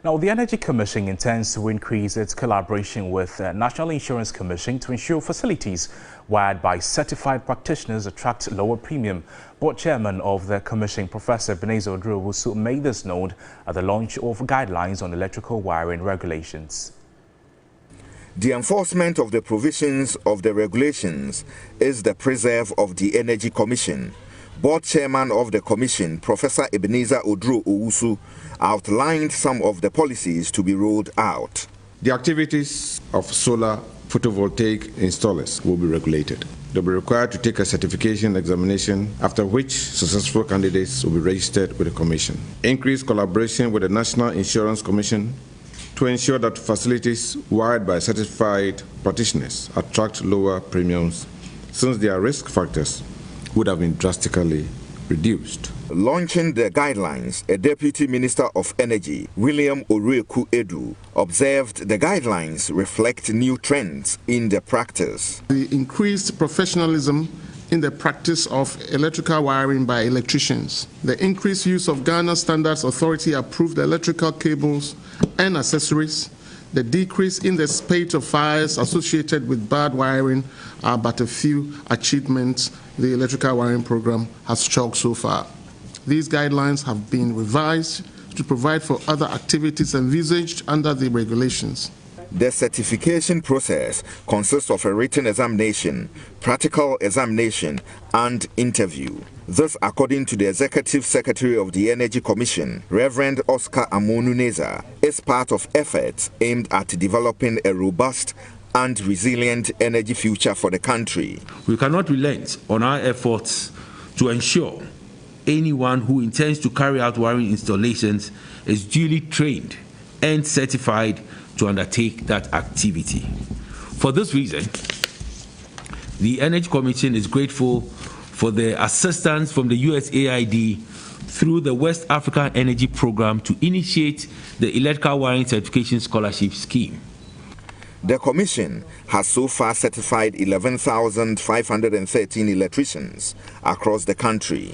Now, the Energy Commission intends to increase its collaboration with the National Insurance Commission to ensure facilities wired by certified practitioners attract lower premium. Board Chairman of the Commission, Professor Ebenezer Oduro, made this known at the launch of guidelines on electrical wiring regulations. The enforcement of the provisions of the regulations is the preserve of the Energy Commission. Board Chairman of the Commission, Professor Ebenezer Oduro, outlined some of the policies to be rolled out. The activities of solar photovoltaic installers will be regulated. They'll be required to take a certification examination, after which successful candidates will be registered with the Commission. Increased collaboration with the National Insurance Commission to ensure that facilities wired by certified practitioners attract lower premiums, since their risk factors would have been drastically reduced. Launching the guidelines, a Deputy Minister of Energy, William Oreku Edu, observed the guidelines reflect new trends in the practice. The increased professionalism in the practice of electrical wiring by electricians, the increased use of Ghana Standards Authority approved electrical cables and accessories, the decrease in the spate of fires associated with bad wiring are but a few achievements the electrical wiring program has chalked so far. These guidelines have been revised to provide for other activities envisaged under the regulations. The certification process consists of a written examination, practical examination, and interview. This, according to the Executive Secretary of the Energy Commission, Reverend Oscar Amonuneza, is part of efforts aimed at developing a robust and resilient energy future for the country. We cannot relent on our efforts to ensure anyone who intends to carry out wiring installations is duly trained and certified to undertake that activity. For this reason, the Energy Commission is grateful for the assistance from the USAID through the West African Energy Program to initiate the Electrical Wiring Certification Scholarship Scheme. The Commission has so far certified 11,513 electricians across the country.